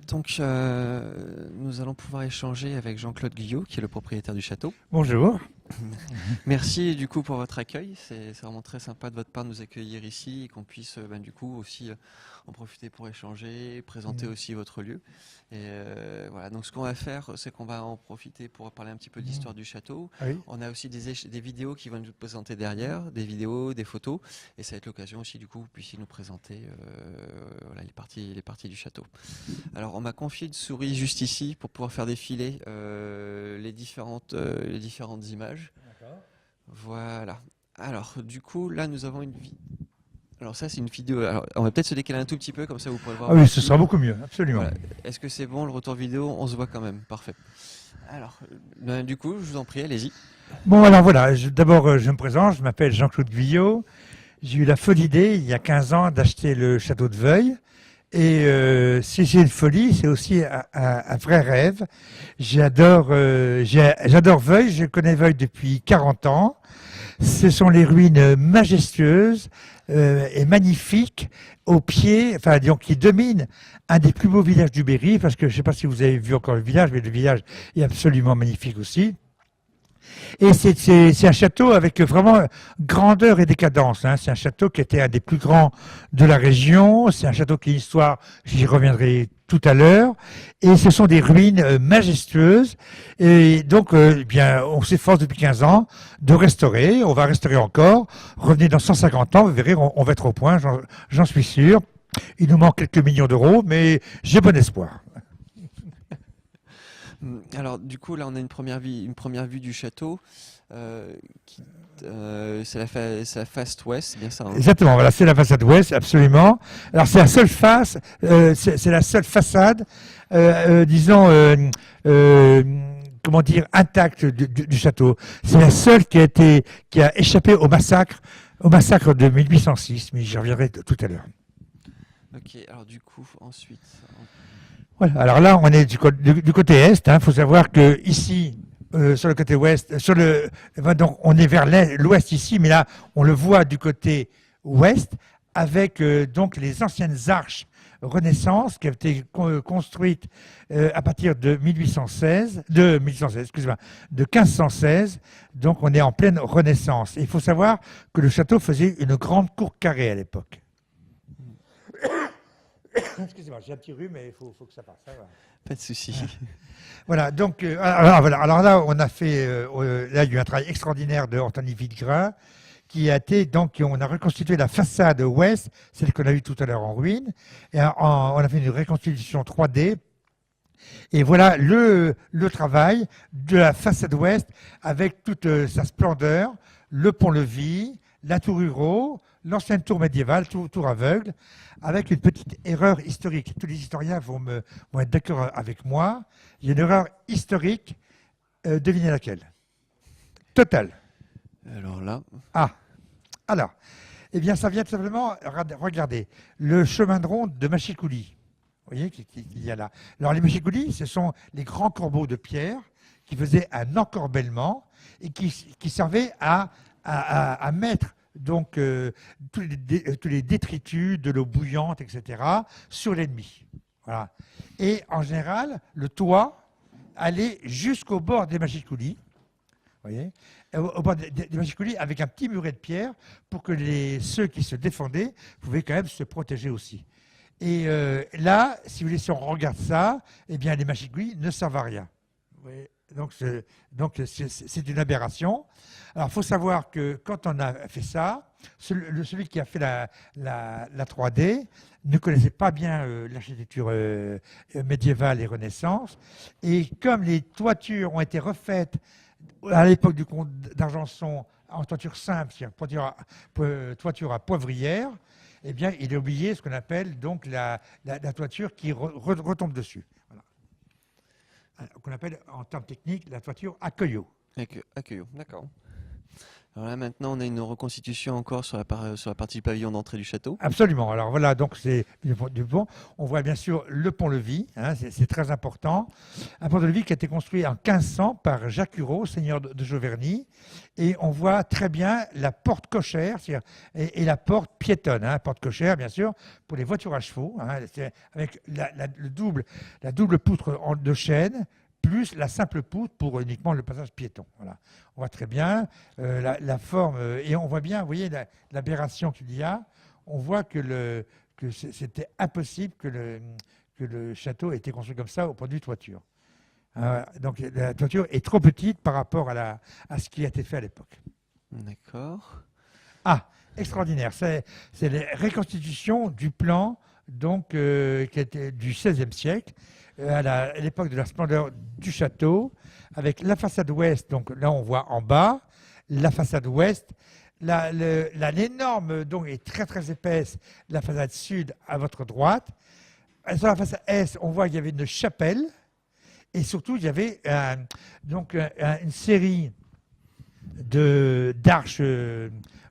Donc, nous allons pouvoir échanger avec Jean-Claude Guyot, qui est le propriétaire du château. Bonjour. Merci du coup pour votre accueil. C'est vraiment très sympa de votre part de nous accueillir ici et qu'on puisse du coup aussi en profiter pour échanger, présenter aussi votre lieu. Et voilà. Donc, ce qu'on va faire, c'est qu'on va en profiter pour parler un petit peu de l'histoire du château. Oui. On a aussi des vidéos qui vont nous présenter derrière, des vidéos, des photos, et ça va être l'occasion aussi du coup que vous puissiez nous présenter voilà, les parties du château. Alors, on m'a confié une souris juste ici pour pouvoir faire défiler les différentes images. Voilà. Alors, du coup, là, nous avons Alors, ça, c'est une vidéo. Alors, on va peut-être se décaler un tout petit peu, comme ça, vous pourrez voir. Ah oui, ce aussi. sera beaucoup mieux, absolument. Voilà. Est-ce que c'est bon, le retour vidéo? On se voit quand même. Parfait. Alors, du coup, je vous en prie, allez-y. Bon, alors voilà, d'abord, je me présente, je m'appelle Jean-Claude Guyot. J'ai eu la folle idée, il y a 15 ans, d'acheter le château de Veuil. Et si c'est une folie, c'est aussi un vrai rêve. J'adore Veuil, je connais Veuil depuis 40 ans. Ce sont les ruines majestueuses et magnifiques au pied, enfin disons qui dominent un des plus beaux villages du Berry, parce que je ne sais pas si vous avez vu encore le village, mais le village est absolument magnifique aussi. Et c'est un château avec vraiment grandeur et décadence. Hein. C'est un château qui était un des plus grands de la région. C'est un château qui a une histoire, j'y reviendrai tout à l'heure. Et ce sont des ruines majestueuses. Et donc, bien, on s'efforce depuis 15 ans de restaurer. On va restaurer encore. Revenez dans 150 ans, vous verrez, on va être au point, j'en suis sûr. Il nous manque quelques millions d'euros, mais j'ai bon espoir. Alors, du coup, là, on a une première vue du château. C'est la face ouest, c'est bien ça, hein? Exactement, voilà, c'est la façade ouest, absolument. Alors c'est la seule face, c'est la seule façade, disons, comment dire, intacte du château. C'est la seule qui a échappé au massacre de 1806, mais j'y reviendrai tout à l'heure. Ok, alors du coup, ensuite... Voilà, alors là, on est du côté est. Il faut savoir que ici, sur le côté ouest, donc on est vers l'ouest ici, mais là, on le voit du côté ouest, avec donc les anciennes arches Renaissance qui ont été construites à partir de 1816, excusez-moi, de 1516. Donc on est en pleine Renaissance. Et il faut savoir que le château faisait une grande cour carrée à l'époque. Excusez-moi, j'ai un petit rhume, mais il faut que ça passe. Ça va. Pas de souci. Voilà, donc, alors là, on a fait, là, il y a eu un travail extraordinaire de Anthony Villegrain, qui a été, donc, on a reconstitué la façade ouest, celle qu'on a vue tout à l'heure en ruine, et on a fait une reconstitution 3D, et voilà le travail de la façade ouest avec toute sa splendeur, le pont-levis, la tour Hureau, l'ancienne tour médiévale, tour aveugle, avec une petite erreur historique. Tous les historiens vont être d'accord avec moi. Il y a une erreur historique, devinez laquelle? Totale. Alors là... Ah, alors, eh bien, ça vient tout simplement, regardez, le chemin de ronde de Machicoulis. Vous voyez qu'il y a là. Alors, les Machicoulis, ce sont les grands corbeaux de pierre qui faisaient un encorbellement et qui servaient à mettre donc tous les détritus de l'eau bouillante, etc., sur l'ennemi. Voilà. Et en général, le toit allait jusqu'au bord des Machicoulis, voyez, au bord des Machicoulis, avec un petit muret de pierre pour que ceux qui se défendaient pouvaient quand même se protéger aussi. Et là, si vous voulez, si on regarde ça, eh bien, les Machicoulis ne servent à rien. Oui. Donc, c'est une aberration. Alors, il faut savoir que quand on a fait ça, celui qui a fait la 3D ne connaissait pas bien l'architecture médiévale et Renaissance. Et comme les toitures ont été refaites à l'époque du comte d'Argenson en toiture simple, c'est-à-dire toiture à poivrière, eh bien, il a oublié ce qu'on appelle donc la toiture qui retombe dessus. Voilà. Qu'on appelle en termes techniques la toiture à caillots. Accueillons, d'accord. Alors là, maintenant, on a une reconstitution encore sur la partie du pavillon d'entrée du château. Absolument. Alors voilà, donc c'est du pont. On voit bien sûr le pont-levis, hein, c'est très important. Un pont-levis qui a été construit en 1500 par Jacques Hureau, seigneur de Joverny. Et on voit très bien la porte cochère et la porte piétonne. Hein, porte cochère, bien sûr, pour les voitures à chevaux, hein, avec la double poutre de chêne, plus la simple poutre pour uniquement le passage piéton. Voilà. On voit très bien la forme, et on voit bien, vous voyez, l'aberration qu'il y a. On voit que c'était impossible que le château ait été construit comme ça au point de vue toiture. Donc la toiture est trop petite par rapport à ce qui a été fait à l'époque. D'accord. Ah, extraordinaire. C'est les reconstitutions du plan donc, qui était du XVIe siècle, à l'époque de la splendeur du château, avec la façade ouest, donc là on voit en bas, la façade ouest, l'énorme, donc est très très épaisse, la façade sud à votre droite. Et sur la façade est, on voit qu'il y avait une chapelle, et surtout il y avait une série d'arches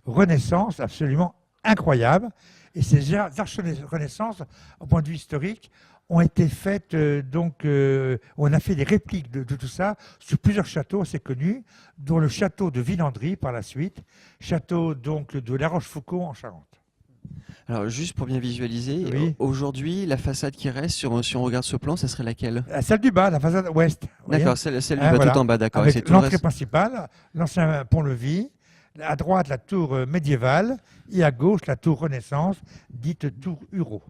Renaissance absolument incroyables. Et ces arches Renaissance, au point de vue historique, ont été faites, on a fait des répliques de tout ça sur plusieurs châteaux assez connus, dont le château de Villandry par la suite, château donc de La Rochefoucauld en Charente. Alors, juste pour bien visualiser, Oui. aujourd'hui, la façade qui reste, si on regarde ce plan, ça serait laquelle? Celle du bas, la façade ouest. D'accord, celle du Hein, bas voilà. tout en bas, d'accord. Avec C'est tout le l'entrée reste. principale, l'ancien pont-levis, à droite la tour médiévale et à gauche la tour Renaissance, dite tour Hureau,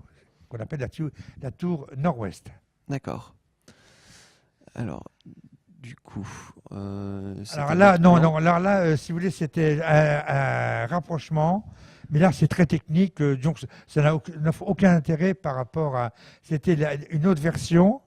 qu'on appelle la tour nord-ouest. D'accord. Alors, du coup, Alors là, non, alors là, si vous voulez, c'était un rapprochement, mais là, c'est très technique, donc ça n'a aucun intérêt par rapport à. C'était une autre version,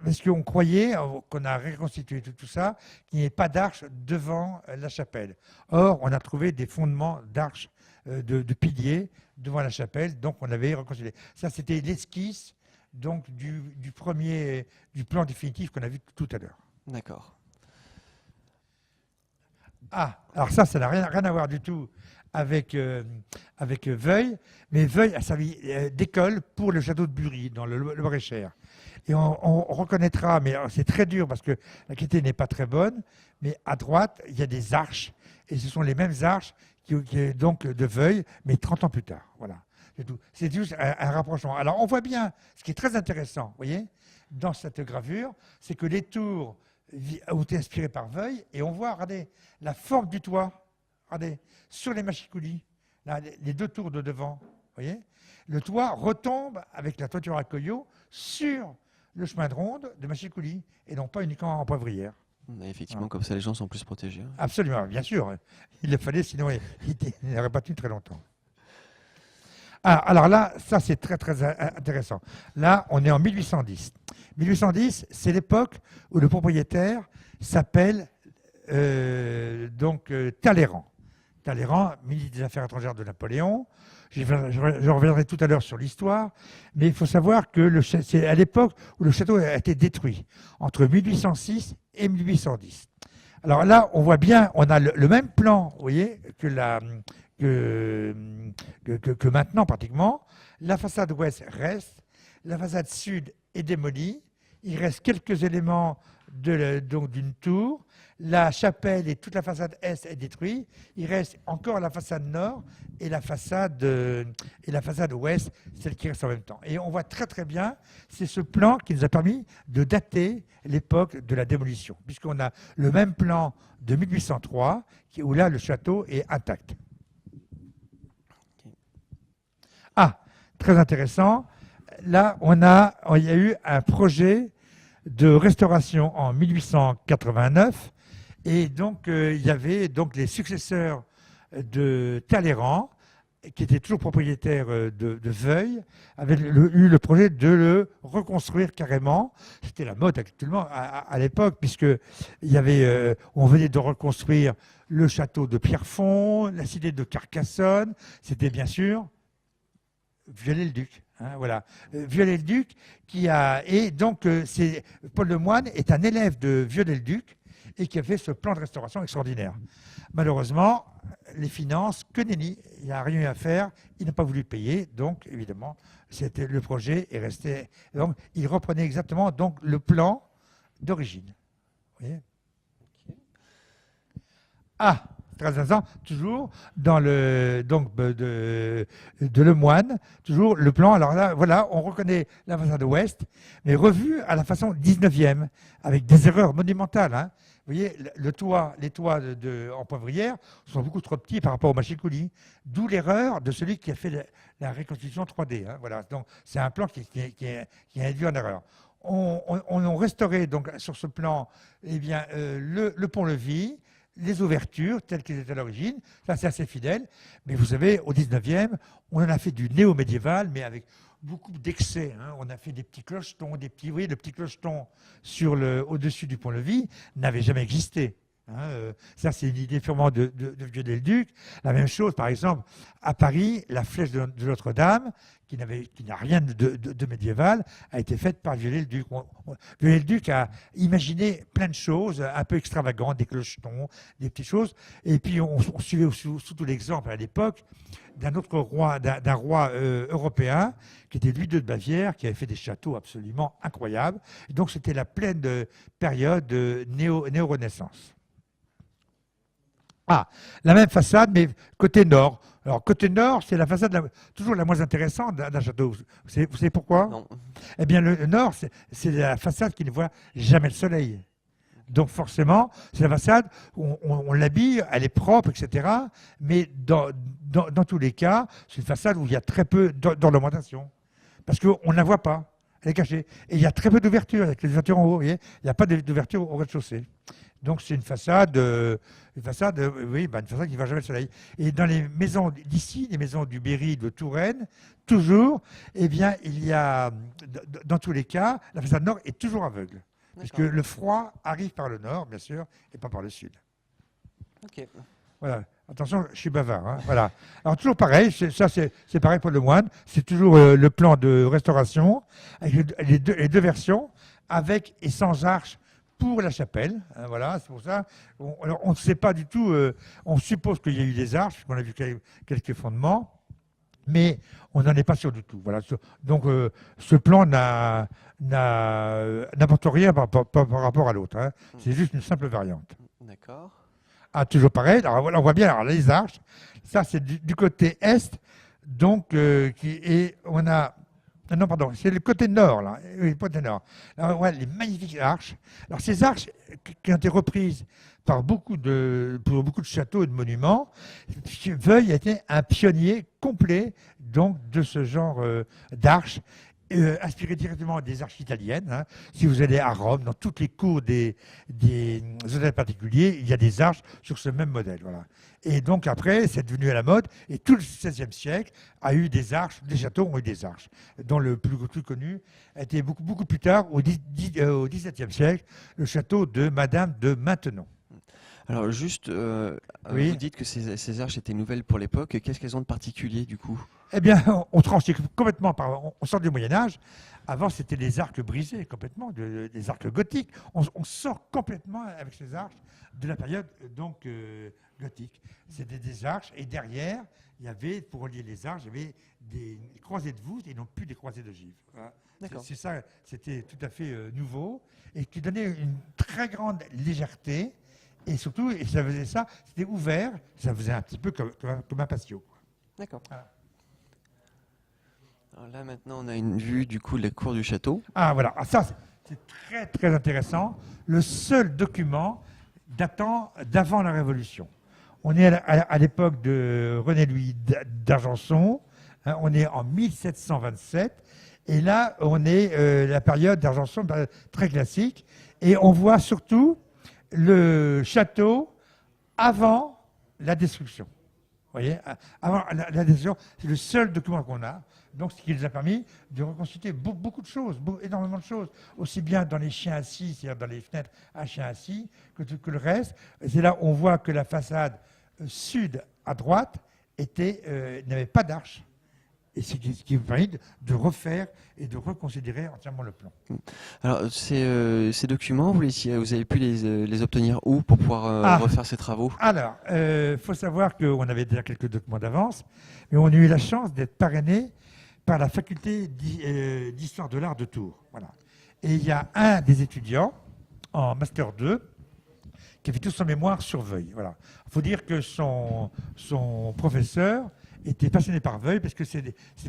parce qu'on croyait, qu'on a reconstitué tout ça, qu'il n'y ait pas d'arche devant la chapelle. Or, on a trouvé des fondements d'arches, de piliers devant la chapelle, donc on avait reconstitué. Ça, c'était l'esquisse donc du plan définitif qu'on a vu tout à l'heure. D'accord. Ah, alors ça n'a rien à voir du tout avec Veuil, mais Veuil a servi d'école pour le château de Bury, dans le Loir-et-Cher. Et on reconnaîtra, mais c'est très dur parce que la qualité n'est pas très bonne, mais à droite, il y a des arches, et ce sont les mêmes arches donc de Veuil, mais 30 ans plus tard. Voilà, c'est tout. C'est juste un rapprochement. Alors on voit bien, ce qui est très intéressant, vous voyez, dans cette gravure, c'est que les tours ont été inspirées par Veuil, et on voit, regardez, la forme du toit, regardez, sur les machicoulis, là, les deux tours de devant, vous voyez, le toit retombe avec la toiture à coyaux sur le chemin de ronde de Machicoulis, et non pas uniquement en poivrière. Effectivement, comme ça, les gens sont plus protégés. Absolument, bien sûr. Il le fallait, sinon il n'aurait pas tenu très longtemps. Ah, alors là, ça c'est très très intéressant. Là, on est en 1810. 1810, c'est l'époque où le propriétaire s'appelle Talleyrand. Talleyrand, ministre des Affaires étrangères de Napoléon. Je reviendrai tout à l'heure sur l'histoire, mais il faut savoir que c'est à l'époque où le château a été détruit, entre 1806 et 1810. Alors là, on voit bien, on a le même plan, vous voyez, que maintenant pratiquement. La façade ouest reste, la façade sud est démolie, il reste quelques éléments d'une tour, la chapelle et toute la façade est est détruite, il reste encore la façade nord et la façade ouest, celle qui reste en même temps. Et on voit très très bien, c'est ce plan qui nous a permis de dater l'époque de la démolition, puisqu'on a le même plan de 1803, où là le château est intact. Ah, très intéressant. Là, il y a eu un projet de restauration en 1889, et donc il y avait donc les successeurs de Talleyrand, qui étaient toujours propriétaires de Veuil, avaient eu le projet de le reconstruire carrément. C'était la mode actuellement à l'époque, puisque on venait de reconstruire le château de Pierrefonds, la cité de Carcassonne. C'était bien sûr Viollet-le-Duc. Hein, voilà. Viollet-le-Duc, Paul Lemoine est un élève de Viollet-le-Duc, et qui a fait ce plan de restauration extraordinaire. Malheureusement, les finances, que nenni, il n'y a rien eu à faire, il n'a pas voulu payer, donc évidemment, le projet est resté. Donc, il reprenait exactement donc, le plan d'origine. Vous voyez ? Ah, très intéressant, toujours dans le donc de Lemoine, toujours le plan. Alors là, voilà, on reconnaît la façade ouest, mais revue à la façon 19e, avec des erreurs monumentales. Hein. Vous voyez, les toits en poivrière sont beaucoup trop petits par rapport au machicoulis, d'où l'erreur de celui qui a fait la reconstitution 3D. Hein, voilà, donc c'est un plan qui est induit en erreur. On restaurait donc sur ce plan, eh bien, le pont-levis, les ouvertures telles qu'elles étaient à l'origine, ça c'est assez fidèle, mais vous savez, au 19e, on en a fait du néo-médiéval, mais avec beaucoup d'excès. Hein. On a fait des petits clochetons, vous voyez, le petit clocheton au-dessus du pont-levis n'avait jamais existé. Hein. Ça, c'est une idée purement de Viollet-le-Duc. La même chose, par exemple, à Paris, la flèche de Notre-Dame, qui n'a rien de médiéval, a été faite par Viollet-le-Duc. Viollet-le-Duc a imaginé plein de choses un peu extravagantes, des clochetons, des petites choses. Et puis, on suivait surtout l'exemple à l'époque d'un autre roi, d'un roi européen, qui était Louis II de Bavière, qui avait fait des châteaux absolument incroyables. Et donc, c'était la pleine période de néo-renaissance. Ah, la même façade, mais côté nord. Alors, côté nord, c'est la façade toujours la moins intéressante d'un château. Vous savez pourquoi? Non. Eh bien, le nord, c'est la façade qui ne voit jamais le soleil. Donc, forcément, c'est la façade, on l'habille, elle est propre, etc. Mais dans tous les cas, c'est une façade où il y a très peu d'ornementation. Parce qu'on ne la voit pas. Elle est cachée. Et il y a très peu d'ouverture, avec les ouvertures en haut. Vous voyez, il n'y a pas d'ouverture au rez-de-chaussée. Donc c'est une façade qui ne va jamais le soleil. Et dans les maisons d'ici, les maisons du Berry, de Touraine, toujours, eh bien, il y a, dans tous les cas, la façade nord est toujours aveugle. Puisque le froid arrive par le nord, bien sûr, et pas par le sud. Ok. Voilà. Attention, je suis bavard. Hein. Voilà. Alors toujours pareil, c'est pareil pour le moine. C'est toujours le plan de restauration, avec les deux versions, avec et sans arches, pour la chapelle. Hein, voilà, c'est pour ça. Alors, on ne sait pas du tout, on suppose qu'il y a eu des arches, puisqu'on a vu quelques fondements, mais on n'en est pas sûr du tout. Voilà. Donc, ce plan n'apporte rien par rapport à l'autre. Hein. C'est juste une simple variante. D'accord. Ah, toujours pareil. Alors, on voit bien alors, les arches. Ça, c'est du côté est. Donc, on a... Non, pardon, c'est le côté nord, là. Oui, le côté nord. Alors, on voit les magnifiques arches. Alors, ces arches qui ont été reprises pour beaucoup de châteaux et de monuments, Veuille a été un pionnier complet donc, de ce genre d'arches, inspiré directement des arches italiennes. Hein. Si vous allez à Rome, dans toutes les cours des hôtels particuliers, il y a des arches sur ce même modèle. Voilà. Et donc après, c'est devenu à la mode, et tout le XVIe siècle a eu des arches, les châteaux ont eu des arches, dont le plus connu a été beaucoup plus tard, au XVIIe siècle, le château de Madame de Maintenon. Alors juste, Oui. vous dites que ces arches étaient nouvelles pour l'époque. Qu'est-ce qu'elles ont de particulier du coup? Eh bien, on tranche complètement, on sort du Moyen-Âge. Avant, c'était des arcs brisés complètement, des arcs gothiques. On sort complètement avec ces arches de la période donc gothique. C'était des arches, et derrière, il y avait, pour relier les arches, il y avait des croisées de voûte et non plus des croisées d'ogives. Voilà. C'est ça, c'était tout à fait nouveau, et qui donnait une très grande légèreté. Et surtout, et ça faisait ça, c'était ouvert, ça faisait un petit peu comme un patio. D'accord. Voilà. Alors là, maintenant, on a une vue du coup de la cour du château. Ah, voilà. Ah, ça, c'est très, très intéressant. Le seul document datant d'avant la Révolution. On est à l'époque de René-Louis d'Argenson. Hein, on est en 1727. Et là, on est la période d'Argenson, très classique. Et on voit surtout le château avant la destruction. Vous voyez, avant la destruction, c'est le seul document qu'on a. Donc, ce qui nous a permis de reconstituer beaucoup de choses, énormément de choses, aussi bien dans les chiens assis, c'est-à-dire dans les fenêtres à chiens assis, que le reste. C'est là où on voit que la façade sud à droite n'avait pas d'arche. et c'est ce qui vous permet de refaire et de reconsidérer entièrement le plan. Alors, ces documents, vous avez pu les obtenir où pour pouvoir refaire ces travaux? Alors, faut savoir qu'on avait déjà quelques documents d'avance, mais on a eu la chance d'être parrainé par la faculté d'histoire de l'art de Tours. Voilà. Et il y a un des étudiants en Master 2 qui a fait tout son mémoire sur Veuille. Voilà. Il faut dire que son professeur était passionné par Veuille parce que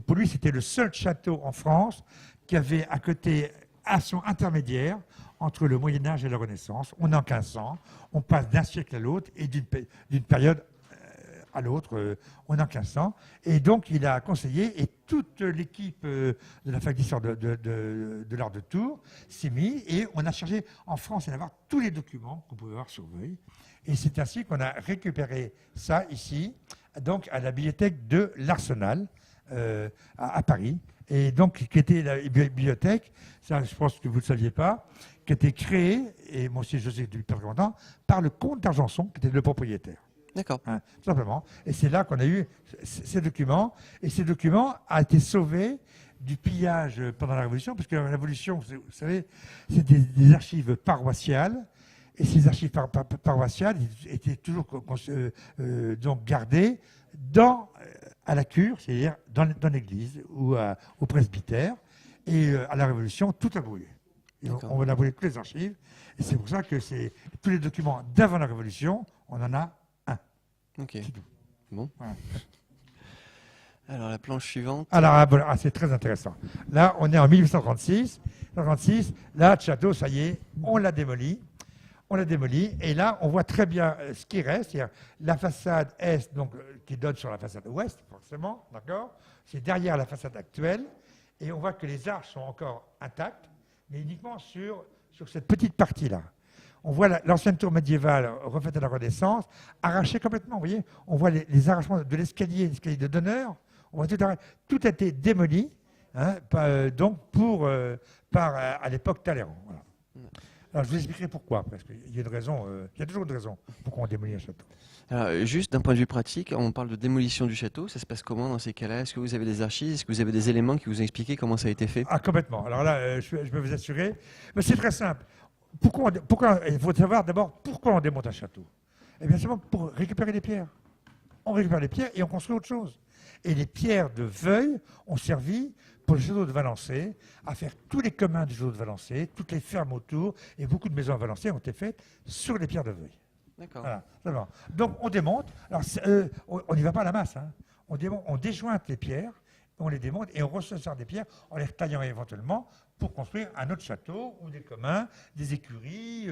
pour lui, c'était le seul château en France qui avait à côté, à son intermédiaire, entre le Moyen-Âge et la Renaissance. On est en 1500, on passe d'un siècle à l'autre et d'une période à l'autre, on est en 1500. Et donc, il a conseillé, et toute l'équipe de la fac d'histoire de l'art de Tours s'est mise, et on a cherché en France et d'avoir tous les documents qu'on pouvait avoir sur Veuille. Et c'est ainsi qu'on a récupéré ça ici, donc à la bibliothèque de l'Arsenal, à Paris. Et donc, qui était la bibliothèque, ça je pense que vous ne le saviez pas, qui a été créée, et moi aussi je sais depuis pas très longtemps, par le comte d'Argenson, qui était le propriétaire. D'accord. Hein, tout simplement. Et c'est là qu'on a eu ces documents. Et ces documents ont été sauvés du pillage pendant la Révolution, parce que la Révolution, vous savez, c'est des archives paroissiales. Et ces archives paroissiales étaient toujours donc gardées à la cure, c'est-à-dire dans l'église ou au presbytère. Et à la Révolution, tout a brûlé. On a brûlé toutes les archives. Et c'est pour ça que tous les documents d'avant la Révolution, on en a un. Ok. C'est tout. Bon. Voilà. Alors, la planche suivante. Alors, c'est très intéressant. Là, on est en 1836. Là, le château, ça y est, on l'a démoli. On l'a démoli. Et là, on voit très bien ce qui reste. C'est-à-dire la façade est, donc, qui donne sur la façade ouest, forcément. D'accord ? C'est derrière la façade actuelle. Et on voit que les arches sont encore intactes, mais uniquement sur cette petite partie-là. On voit l'ancienne tour médiévale refaite à la Renaissance, arrachée complètement. Vous voyez, on voit les arrachements de l'escalier de d'honneur. On voit tout a été démoli, hein, à l'époque Talleyrand. Voilà. Alors, je vous expliquerai pourquoi, parce qu'il y a une raison, il y a toujours une raison pourquoi on démolit un château. Alors, juste d'un point de vue pratique, on parle de démolition du château. Ça se passe comment dans ces cas-là? Est-ce que vous avez des archives? Est-ce que vous avez des éléments qui vous ont expliqué comment ça a été fait? Ah, complètement. Alors là, je peux vous assurer. Mais c'est très simple. Il faut savoir d'abord pourquoi on démonte un château. Eh bien, c'est pour récupérer les pierres. On récupère les pierres et on construit autre chose. Et les pierres de Veuille ont servi pour le château de Valençay à faire tous les communs du château de Valençay, toutes les fermes autour, et beaucoup de maisons à Valençay ont été faites sur les pierres de Veuille. D'accord. Voilà. Donc on démonte. Alors on n'y va pas à la masse. Hein. On déjointe les pierres, on les démonte et on ressort des pierres en les retaillant éventuellement pour construire un autre château ou des communs, des écuries.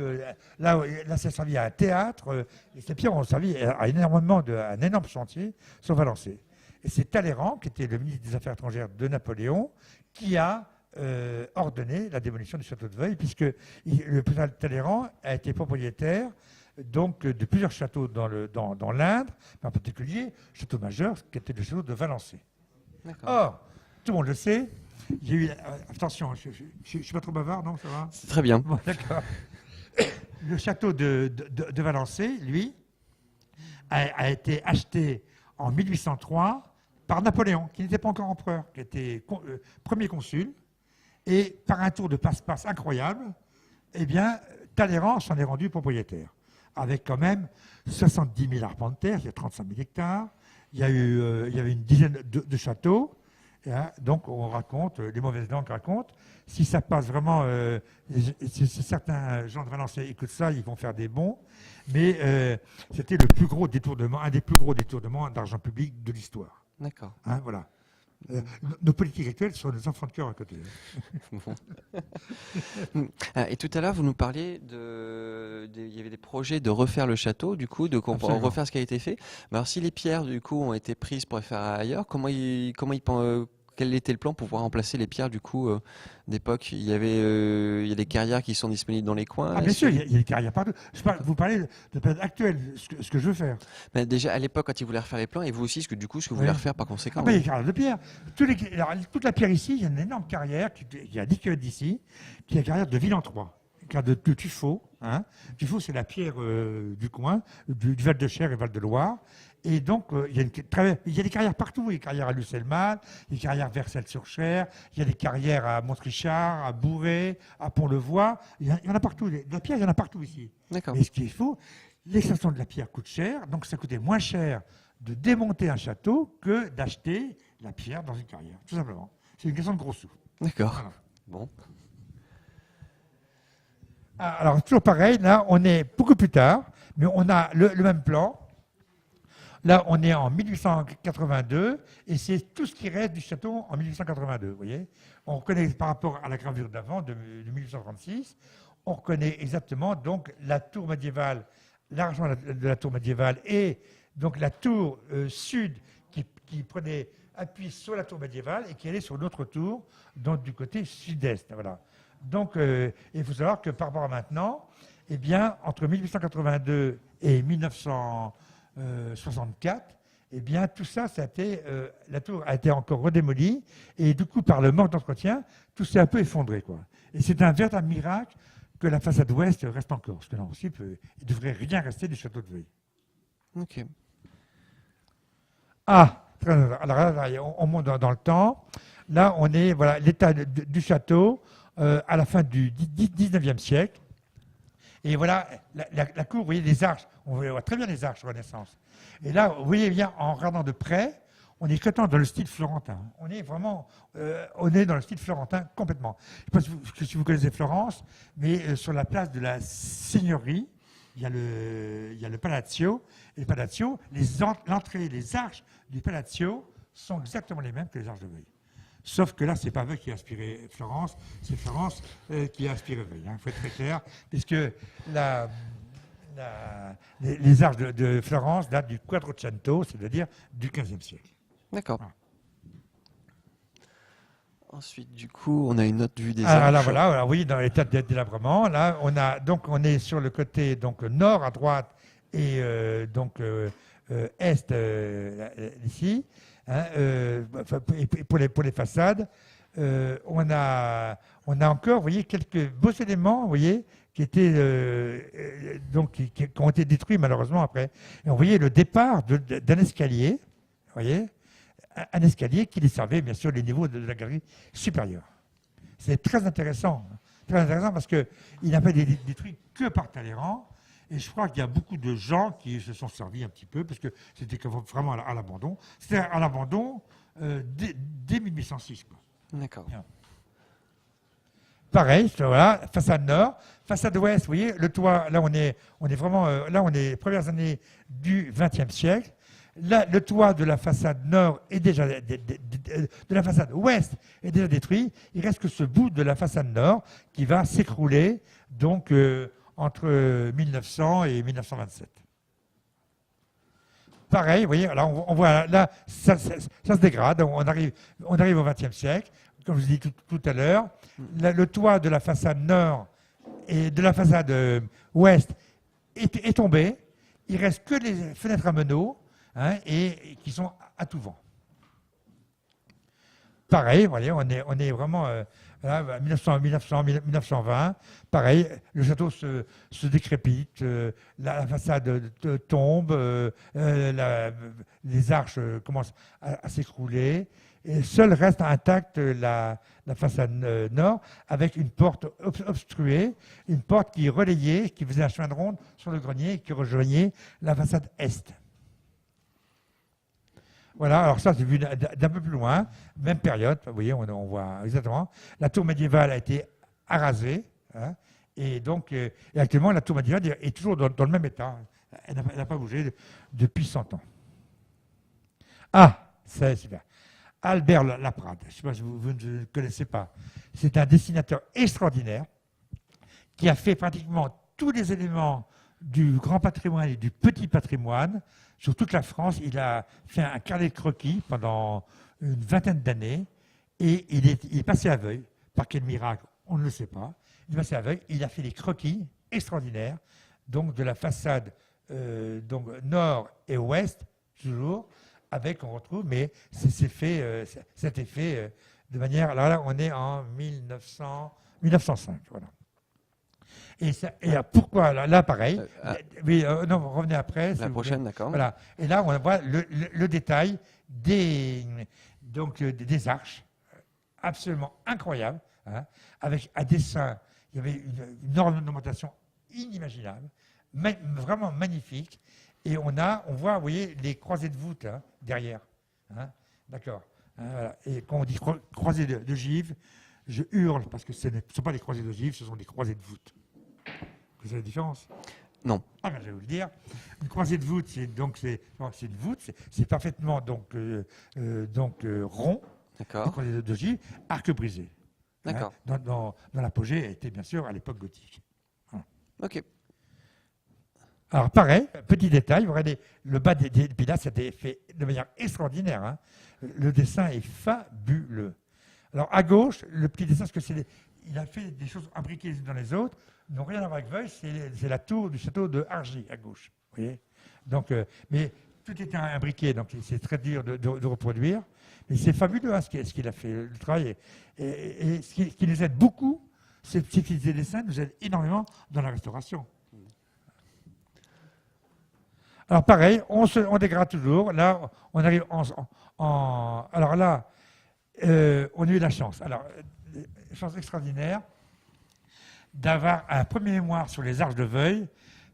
Là, ça a servi à un théâtre. Et ces pierres ont servi à un énorme chantier sur Valençay. Et c'est Talleyrand, qui était le ministre des Affaires étrangères de Napoléon, qui a ordonné la démolition du château de Veuille, puisque le président Talleyrand a été propriétaire donc, de plusieurs châteaux dans l'Indre, en particulier le château majeur, qui était le château de Valençay. Or, tout le monde le sait, il y a eu... attention, je ne suis pas trop bavard, non? Ça va? C'est très bien. Bon, d'accord. Le château de Valençay, lui, a été acheté en 1803 par Napoléon, qui n'était pas encore empereur, qui était premier consul. Et par un tour de passe-passe incroyable, eh bien, Talleyrand s'en est rendu propriétaire, avec quand même 70 000 arpents de terre, il y a 35 000 hectares. Il y avait une dizaine de châteaux. Hein, donc on raconte, les mauvaises langues racontent. Si ça passe vraiment, si certains gens de Valençay écoutent ça, ils vont faire des bons. Mais c'était un des plus gros détournements d'argent public de l'histoire. D'accord. Hein, voilà. Nos politiques actuelles sont des enfants de cœur à côté. Et tout à l'heure, vous nous parliez il y avait des projets de refaire le château, du coup, de refaire ce qui a été fait. Mais alors, si les pierres, du coup, ont été prises pour les faire ailleurs, quel était le plan pour pouvoir remplacer les pierres, du coup, d'époque? Il y a des carrières qui sont disponibles dans les coins. Ah, bien sûr, il y a des carrières partout. Vous parlez de période actuelle, ce que je veux faire. Mais déjà, à l'époque, quand ils voulaient refaire les plans, et vous aussi, ce que vous voulez refaire par conséquent. Il y a des carrières de pierre. Toute la pierre ici, il y a une énorme carrière, il y a 10 km d'ici, qui est la carrière de Villentroy, carrière de Tuffeau. Hein. Tuffeau, c'est la pierre du coin, du Val de Cher et Val de Loire. Et donc, il y a des carrières partout. Il y a des carrières à Lucelles-Mal, il y a des carrières vers Celles-sur-Cher, il y a des carrières à Montrichard, à Bourré, à Pont-le-Voix. Il y en a partout. De la pierre, il y en a partout ici. D'accord. Mais ce qu'il faut, l'extraction de la pierre coûte cher, donc ça coûtait moins cher de démonter un château que d'acheter la pierre dans une carrière, tout simplement. C'est une question de gros sous. D'accord. Voilà. Bon. Alors, toujours pareil, là, on est beaucoup plus tard, mais on a le même plan. Là, on est en 1882, et c'est tout ce qui reste du château en 1882, vous voyez. On reconnaît par rapport à la gravure d'avant, de 1836, on reconnaît exactement donc la tour médiévale, l'argent de la tour médiévale, et donc la tour sud qui prenait appui sur la tour médiévale et qui allait sur l'autre tour, donc du côté sud-est. Voilà. Donc, il faut savoir que par rapport à maintenant, eh bien, entre 1882 et 1964, eh bien, tout ça, la tour a été encore redémolie, et du coup, par le manque d'entretien, tout s'est un peu effondré, quoi. Et c'est un véritable miracle que la façade ouest reste encore, parce que dans le principe, il ne devrait rien rester du château de Veuilly. Ok. Alors là, on monte dans le temps. Là, on est, voilà, l'état du château à la fin du 19e siècle. Et voilà, la cour, vous voyez les arches, on voit très bien les arches Renaissance. Et là, vous voyez bien, en regardant de près, on est complètement dans le style florentin. On est vraiment, on est dans le style florentin complètement. Je ne sais pas si vous connaissez Florence, mais sur la place de la Seigneurie, il y a le Palazzo. Et le Palazzo, l'entrée, les arches du Palazzo sont exactement les mêmes que les arches de Veuilly. Sauf que là, ce n'est pas Veuilly qui a inspiré Florence, c'est Florence qui a inspiré Veuilly. Il faut être très clair, puisque les arches de Florence datent du Quattrocento, c'est-à-dire du XVe siècle. D'accord. Voilà. Ensuite, du coup, on a une autre vue des arches. Là, voilà, oui, dans l'état de délabrement. Là, on est sur le côté donc nord à droite et est ici. Hein, pour les façades, on a encore, vous voyez, quelques beaux éléments, vous voyez, qui étaient qui ont été détruits malheureusement après. Et on voyait le départ d'un escalier, vous voyez, un escalier qui desservait bien sûr les niveaux de la galerie supérieure. C'est très intéressant parce qu'il n'a pas été détruit que par Talleyrand. Et je crois qu'il y a beaucoup de gens qui se sont servis un petit peu, parce que c'était vraiment à l'abandon. C'était à l'abandon dès 1806. Quoi. D'accord. Bien. Pareil, voilà, façade nord, façade ouest, vous voyez, le toit, là on est vraiment, là on est premières années du XXe siècle. Là, le toit de la façade nord est déjà, de la façade ouest est déjà détruit. Il reste que ce bout de la façade nord qui va s'écrouler, donc, entre 1900 et 1927. Pareil, vous voyez, alors on voit là, ça se dégrade, on arrive au XXe siècle, comme je vous ai dit tout à l'heure. Le toit de la façade nord et de la façade ouest est tombé. Il ne reste que les fenêtres à meneaux, hein, et qui sont à tout vent. Pareil, vous voyez, on est vraiment... 1920, pareil, le château se décrépite, la façade tombe, les arches commencent à s'écrouler, et seul reste intacte la façade nord avec une porte obstruée, une porte qui relayait, qui faisait un chemin de ronde sur le grenier et qui rejoignait la façade est. Voilà, alors ça c'est vu d'un peu plus loin, même période, vous voyez, on voit exactement. La tour médiévale a été arasée, hein, et donc et actuellement la tour médiévale est toujours dans le même état. Elle n'a pas bougé depuis 100 ans. C'est super. Albert Laprade, je ne sais pas si vous ne le connaissez pas, c'est un dessinateur extraordinaire qui a fait pratiquement tous les éléments du grand patrimoine et du petit patrimoine. Sur toute la France, il a fait un carnet de croquis pendant une vingtaine d'années et il est passé à Veuilly. Par quel miracle, on ne le sait pas. Il est passé à Veuilly, il a fait des croquis extraordinaires, donc de la façade donc nord et ouest, toujours, avec, on retrouve, mais c'était fait de manière... Alors là, on est en 1905, voilà. Et pourquoi là, pareil. Oui, non, revenez après. La prochaine, d'accord. Voilà. Et là, on voit le détail des arches, absolument incroyable, hein, avec un dessin. Il y avait une ornementation inimaginable, vraiment magnifique. Et on voit, vous voyez, les croisées de voûte hein, derrière. Hein, d'accord. Hein, voilà. Et quand on dit croisées de givre, je hurle parce que ce ne sont pas des croisées de givre, ce sont des croisées de voûte. Vous savez la différence? Non. Ah ben, je vais vous le dire. Une croisée de voûte, c'est une voûte, c'est parfaitement rond. D'accord. Une croisée de givre, arc brisé. D'accord. Hein, dans l'apogée, elle était bien sûr à l'époque gothique. Voilà. Ok. Alors pareil, petit détail, vous regardez le bas des pilastres, c'était fait de manière extraordinaire. Hein. Le dessin est fabuleux. Alors à gauche, le petit dessin, parce que il a fait des choses imbriquées les unes dans les autres, n'ont rien à voir avec Veuil, c'est la tour du château de Argy à gauche. Vous voyez donc, mais tout était imbriqué, donc c'est très dur de reproduire. Mais c'est fabuleux hein, ce qu'il a fait, le travail. Et ce qui nous aide beaucoup, ces petits dessins nous aident énormément dans la restauration. Alors pareil, on dégrade toujours. Là, on arrive alors là, on a eu la chance. Alors, chance extraordinaire d'avoir un premier mémoire sur les arches de Veuil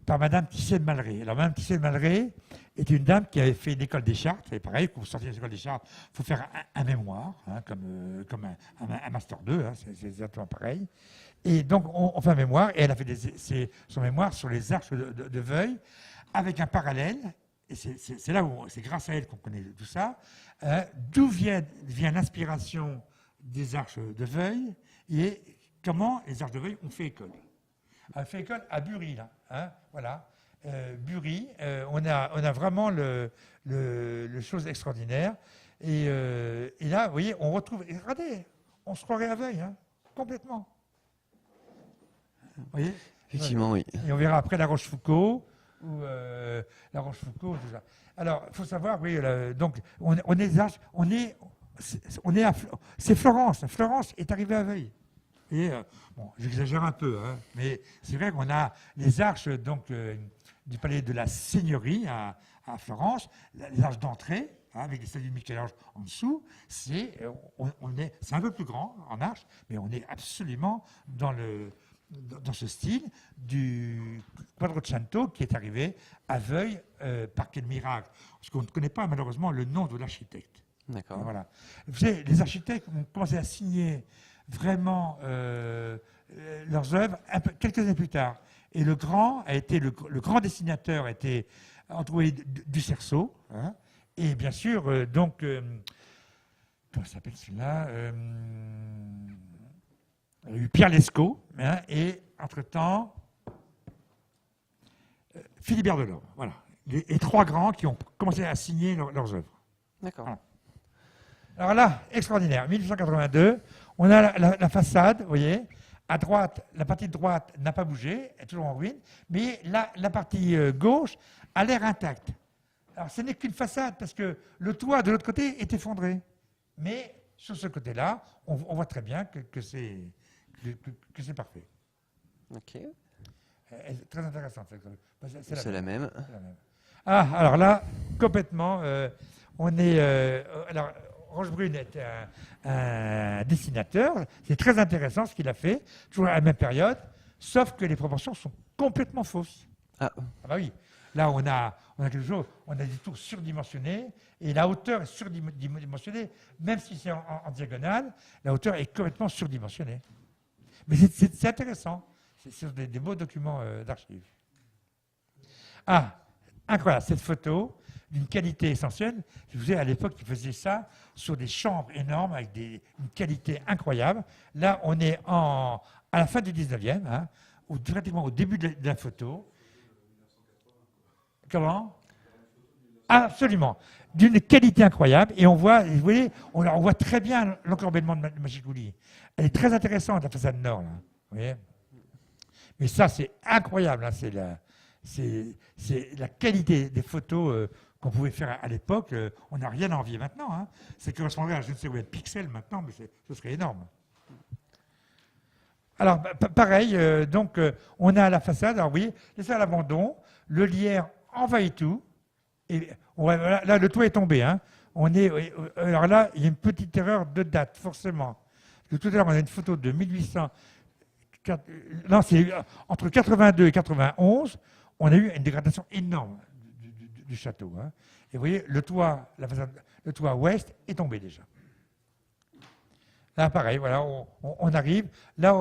par Madame Tissé de Malré. Alors, Madame Tissé de Malré est une dame qui avait fait l'école des chartes. C'est pareil, quand vous sortez de l'école des chartes, il faut faire un mémoire, hein, comme un Master 2, hein, c'est exactement pareil. Et donc, on fait un mémoire, et elle a fait son mémoire sur les arches de Veuil, avec un parallèle, et c'est là où c'est grâce à elle qu'on connaît tout ça, d'où vient l'inspiration des arches de Veuil, et comment les arches de Veuil ont fait école. On fait école à Bury, là. Hein, voilà. Bury, on a vraiment le chose extraordinaire. Et là, vous voyez, on retrouve. Et regardez, on se croirait à Veuil, hein, complètement. Vous voyez? Effectivement, oui. Et on verra après la Rochefoucauld, ou la Rochefoucauld, tout ça. Alors, il faut savoir, oui, donc, c'est Florence. Florence est arrivée à Veuil. Et, bon, j'exagère un peu, hein, mais c'est vrai qu'on a les arches donc, du palais de la Seigneurie à Florence, les arches d'entrée, hein, avec les statues de Michel-Ange en dessous, c'est un peu plus grand en arche, mais on est absolument dans ce style du Quattrocento qui est arrivé à Veuil par quel miracle. Parce qu'on ne connaît pas malheureusement le nom de l'architecte. D'accord. Voilà. Vous savez, les architectes ont commencé à signer vraiment leurs œuvres quelques années plus tard. Et le grand dessinateur a été André du Cerceau. Hein, et bien sûr, comment s'appelle celui-là il y a eu Pierre Lescaut, hein, et entre-temps, Philibert Delorme. Voilà. Les trois grands qui ont commencé à signer leurs œuvres. D'accord. Voilà. Alors là, extraordinaire, 1882, on a la façade, vous voyez, à droite, la partie de droite n'a pas bougé, elle est toujours en ruine, mais la partie gauche a l'air intacte. Alors ce n'est qu'une façade, parce que le toit de l'autre côté est effondré. Mais sur ce côté-là, on voit très bien que c'est parfait. Ok. Très intéressante. C'est la même. Ah, alors là, complètement, on est... alors, Rochebrune est un dessinateur. C'est très intéressant ce qu'il a fait, toujours à la même période, sauf que les proportions sont complètement fausses. Ah bah oui. Là, on a quelque chose, on a des tours surdimensionnés, et la hauteur est surdimensionnée, même si c'est en diagonale, la hauteur est complètement surdimensionnée. Mais c'est intéressant. C'est sur des beaux documents d'archives. Ah, incroyable, cette photo, d'une qualité essentielle. Je vous ai à l'époque, ils faisaient ça sur des chambres énormes avec une qualité incroyable. Là, on est à la fin du 19e, hein, pratiquement au début de la photo. Comment? Absolument. D'une qualité incroyable. Et on voit, vous voyez, on voit très bien l'encorbellement de Machicoulis. Elle est très intéressante, la façade nord. Là. Vous voyez, mais ça, c'est incroyable. Hein, c'est la qualité des photos qu'on pouvait faire à l'époque. On n'a rien à envier maintenant. Hein. Ça correspondrait à je ne sais combien de pixels maintenant, mais ce serait énorme. Alors, pareil, donc on a la façade, alors oui, laissé à l'abandon, le lierre envahit tout, et là, le toit est tombé. Hein. Alors là, il y a une petite erreur de date, forcément. Parce que tout à l'heure, on a une photo de 1800. Non, c'est entre 82 et 91, on a eu une dégradation énorme du château. Hein. Et vous voyez, le toit ouest est tombé déjà. Là, pareil, voilà, on arrive. Là,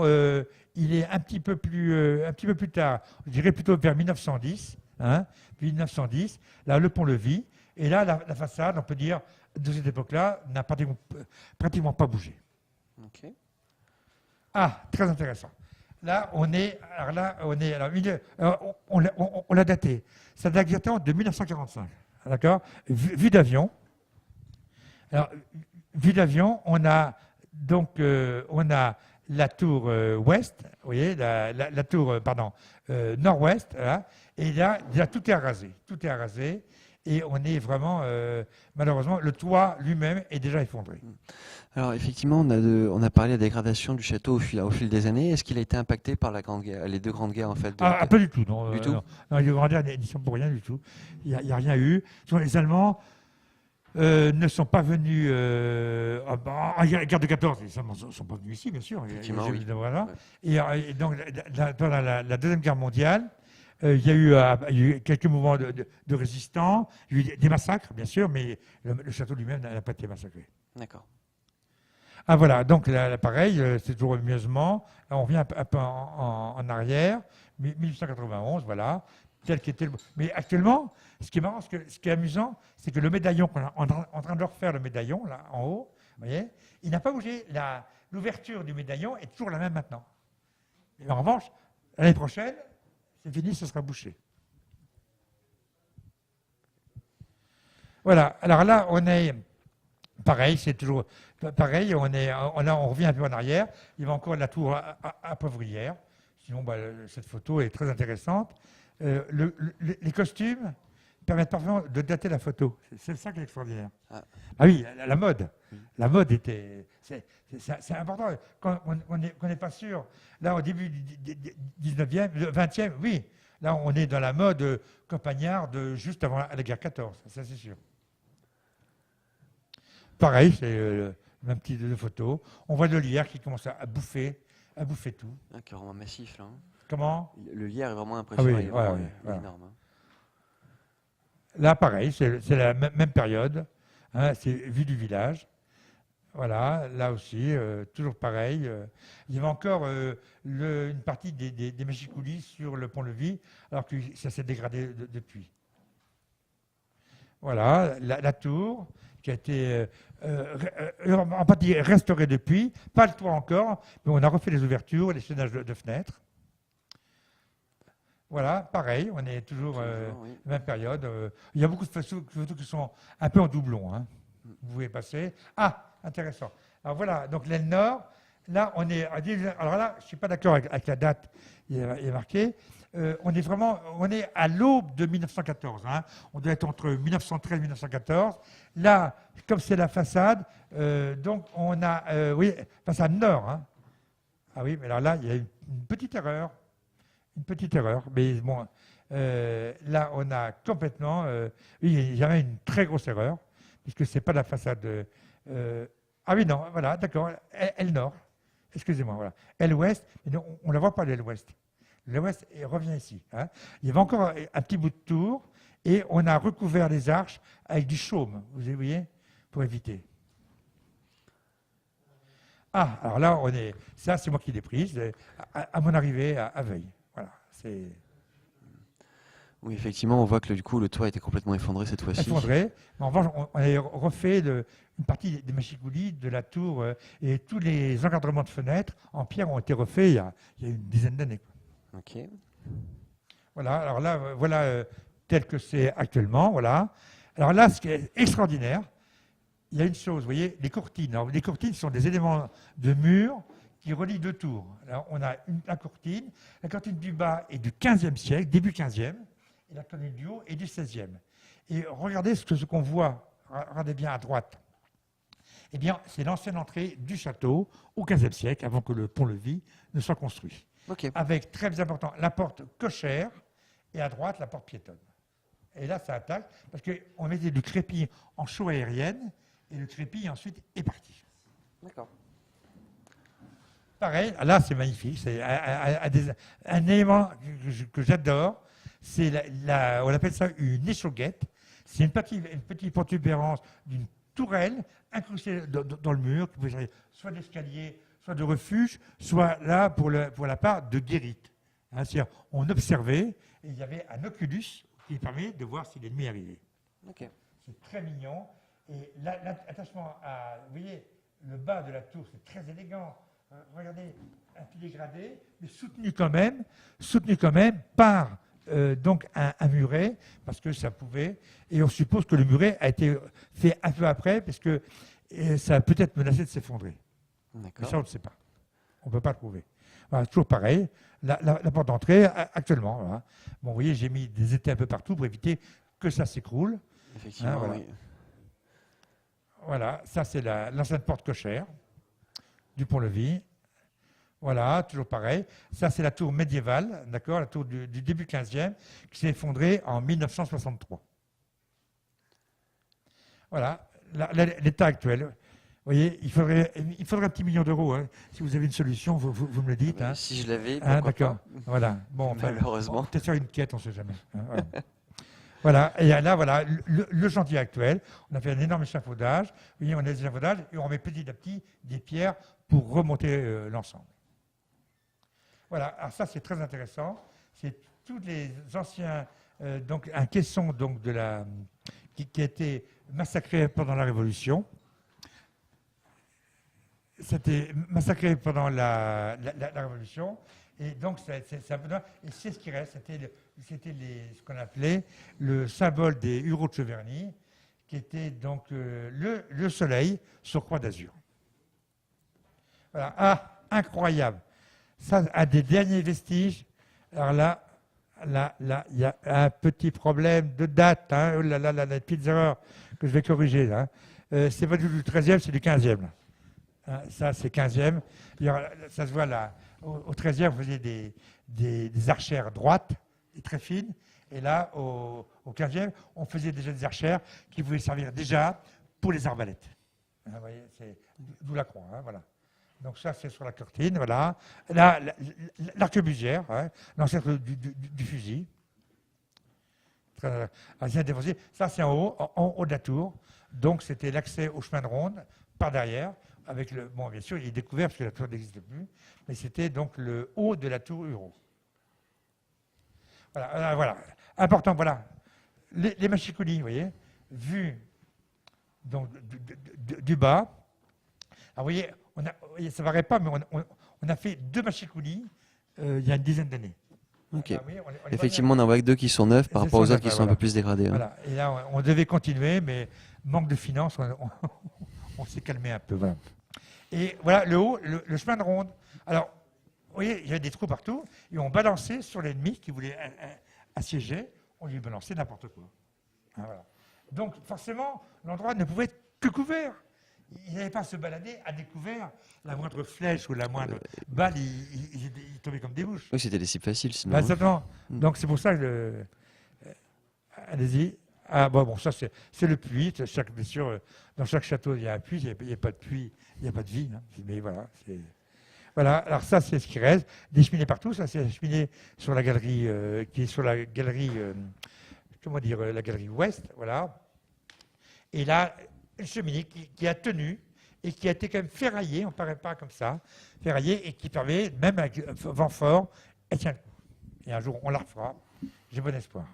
il est un petit peu plus tard, je dirais plutôt vers 1910. Hein, puis 1910, là, le pont-levis. Et là, la façade, on peut dire, de cette époque-là, n'a pratiquement pas bougé. Okay. Ah, très intéressant. Là, on l'a daté. Ça date exactement de 1945. D'accord ? Vue d'avion. Alors, vue d'avion, on a la tour ouest, vous voyez, la tour, nord-ouest, là, et là, tout est arasé. Tout est arasé. Et on est vraiment, malheureusement, le toit lui-même est déjà effondré. Alors effectivement, on a parlé de la dégradation du château au fil des années. Est-ce qu'il a été impacté par les deux grandes guerres en fait Pas du tout, non. Du tout. Non, les deux grandes guerres n'y sont pour rien du tout. Il n'y a rien eu. Les Allemands ne sont pas venus en guerre de 14. Les Allemands ne sont pas venus ici, bien sûr. Effectivement, oui. Voilà. Ouais. Et donc, pendant la Deuxième Guerre mondiale, il y a eu quelques mouvements de résistants, il y a eu des massacres, bien sûr, mais le château lui-même n'a pas été massacré. D'accord. Ah voilà, donc là, pareil, c'est toujours mimeusement. Là, on revient un peu en arrière, 1891, voilà, tel qu'était le... Mais actuellement, ce qui est marrant, ce qui est amusant, c'est que le médaillon, on est en train de refaire le médaillon, là, en haut, vous voyez, il n'a pas bougé. L'ouverture du médaillon est toujours la même maintenant. Et en revanche, l'année prochaine, c'est fini, ce sera bouché. Voilà, alors là, on est... Pareil, c'est toujours pareil, on revient un peu en arrière. Il y a encore la tour à Poivrière. Sinon, cette photo est très intéressante. Les costumes permettent parfaitement de dater la photo. C'est ça qui est extraordinaire. Ah oui, la mode. La mode était... C'est important. Quand on n'est pas sûr, là, au début du 19e, 20e, oui. Là, on est dans la mode campagnarde juste avant la guerre 14. Ça, c'est sûr. Pareil, c'est le même type de photo. On voit le lierre qui commence à bouffer tout. Ah, qui est vraiment massif, là. Comment ? Le lierre est vraiment impressionnant. Ah oui, voilà. Énorme. Hein. Là, pareil, c'est la même période. Hein, c'est vue du village. Voilà, là aussi, toujours pareil. Il y avait encore une partie des machicoulis sur le pont-levis, alors que ça s'est dégradé depuis. Voilà, la tour qui a été en partie restaurée depuis, pas le toit encore, mais on a refait les ouvertures, les chaînages de fenêtres. Voilà, pareil, on est toujours oui. même période. Il y a beaucoup de photos qui sont un peu en doublon. Hein. Vous pouvez passer. Ah, intéressant. Alors voilà, donc l'aile nord, là on est... Alors là, je ne suis pas d'accord avec la date, il est marqué. On est à l'aube de 1914. Hein. On doit être entre 1913 et 1914. Là, comme c'est la façade, donc on a, oui, façade nord. Hein. Ah oui, mais alors là, il y a une petite erreur. Une petite erreur. Mais bon, là, on a complètement, oui, il y a une très grosse erreur, puisque ce n'est pas la façade. Ah oui, non, voilà, d'accord. Aile nord. Excusez-moi, voilà. Aile ouest, mais non, on ne la voit pas, l'aile ouest. L'ouest revient ici. Hein. Il y avait encore un petit bout de tour et on a recouvert les arches avec du chaume, vous voyez, pour éviter. Ah, alors là, ça c'est moi qui l'ai prise à mon arrivée à Veuille. Voilà, c'est... Oui, effectivement, on voit que du coup, le toit était complètement effondré cette fois-ci. Effondré. En revanche, on a refait une partie des machicoulis de la tour et tous les encadrements de fenêtres en pierre ont été refaits il y a une dizaine d'années. Ok. Voilà, alors là, voilà tel que c'est actuellement, voilà. Alors là, ce qui est extraordinaire, il y a une chose, vous voyez, les courtines. Alors, les courtines sont des éléments de mur qui relient deux tours. Alors, on a la courtine du bas est du 15e siècle, début 15e, et la courtine du haut est du 16e. Et regardez ce qu'on voit, regardez bien à droite. Eh bien, c'est l'ancienne entrée du château au XVe siècle, avant que le pont-levis ne soit construit. Ok. Avec, très important, la porte cochère et à droite, la porte piétonne. Et là, ça attaque, parce qu'on mettait du crépi en chaux aérienne, et le crépi, ensuite, est parti. D'accord. Pareil, là, c'est magnifique. C'est un élément que j'adore. C'est on appelle ça une échauguette. C'est une petite protubérance d'une tourelle incrustée dans le mur, qui peut servir soit d'escalier, soit de refuge, soit là pour la part de guérite. Hein, c'est-à-dire, on observait, et il y avait un oculus qui permet de voir si l'ennemi arrivait. Ok. C'est très mignon. Et l'attachement à, vous voyez, le bas de la tour, c'est très élégant. Regardez, un petit dégradé, mais soutenu quand même par donc un muret, parce que ça pouvait, et on suppose que le muret a été fait un peu après, parce que ça a peut-être menacé de s'effondrer. Mais ça, on ne sait pas. On ne peut pas le prouver. Voilà, toujours pareil, la porte d'entrée, actuellement. Voilà. Bon, vous voyez, j'ai mis des étais un peu partout pour éviter que ça s'écroule. Effectivement, hein, voilà. oui. Voilà, ça c'est l'ancienne porte cochère du pont-levis. Voilà, toujours pareil. Ça c'est la tour médiévale, d'accord, la tour du début 15e, qui s'est effondrée en 1963. Voilà, l'état actuel. Vous voyez, il faudrait un petit million d'euros. Hein. Si vous avez une solution, vous me le dites. Hein. Si je l'avais, Hein, pourquoi d'accord. pas. Voilà. Bon, Malheureusement. On peut peut-être faire une quête, on ne sait jamais. Hein, voilà. Voilà, et là, voilà, le chantier actuel. On a fait un énorme échafaudage. Vous voyez, on a des échafaudages et on met petit à petit des pierres pour remonter l'ensemble. Voilà, alors ça, c'est très intéressant. C'est tous les anciens, donc un caisson donc, qui a été massacré pendant la Révolution. C'était massacré pendant la Révolution. Et donc, et c'est ce qui reste. C'était ce qu'on appelait le symbole des Hureaux de Cheverny, qui était donc le soleil sur croix d'azur. Voilà. Ah, incroyable. Ça, un des derniers vestiges. Alors là, il y a un petit problème de date. Hein. Oh là là, les petites erreurs que je vais corriger. Là. C'est pas du 13e, c'est du 15e. Là. Hein, ça, c'est 15e. Ça se voit là. Au 13e, vous faisiez des archères droites et très fines. Et là, au 15e, on faisait déjà des archères qui pouvaient servir déjà pour les arbalètes. Hein, vous voyez, c'est d'où la croix. Hein, voilà. Donc ça, c'est sur la courtine. Voilà. Là, l'arquebusière, hein, l'ancêtre du fusil. Ça, c'est en haut de la tour. Donc, c'était l'accès au chemin de ronde par derrière. Bon, bien sûr, il est découvert parce que la tour n'existe plus, mais c'était donc le haut de la tour Hureau. Voilà, voilà. Important, voilà. Les machicoulis, vous voyez, vus donc, du bas. Alors, vous voyez, ça ne paraît pas, mais on a fait 2 machicoulis il y a une dizaine d'années. Ok. Ah, oui, Effectivement, on n'en voit que 2 qui sont neufs par rapport aux autres qui sont un peu plus dégradés. Hein. Voilà. Et là, on devait continuer, mais manque de finances, on s'est calmé un peu. Voilà. Et voilà, le haut, le chemin de ronde. Alors, vous voyez, il y avait des trous partout, et on balançait sur l'ennemi qui voulait assiéger, on lui balançait n'importe quoi. Hein, voilà. Donc, forcément, l'endroit ne pouvait être que couvert. Il n'allait pas se balader à découvert. La moindre flèche ou la moindre balle, il tombait comme des mouches. Oui, c'était des cibles faciles, sinon. Bah, donc, c'est pour ça que allez-y. Ah, bon, ça, c'est le puits. Bien sûr, dans chaque château, il y a un puits. Il n'y a pas de puits, il n'y a pas de vie. Hein. Mais voilà. Voilà. Alors, ça, c'est ce qui reste. Des cheminées partout. Ça, c'est la cheminée sur la galerie, qui est sur la galerie, la galerie ouest. Voilà. Et là, une cheminée qui a tenu et qui a été quand même ferraillée, on ne paraît pas comme ça, ferraillée et qui permet, même avec vent fort, elle tient le coup. Et un jour, on la refera. J'ai bon espoir.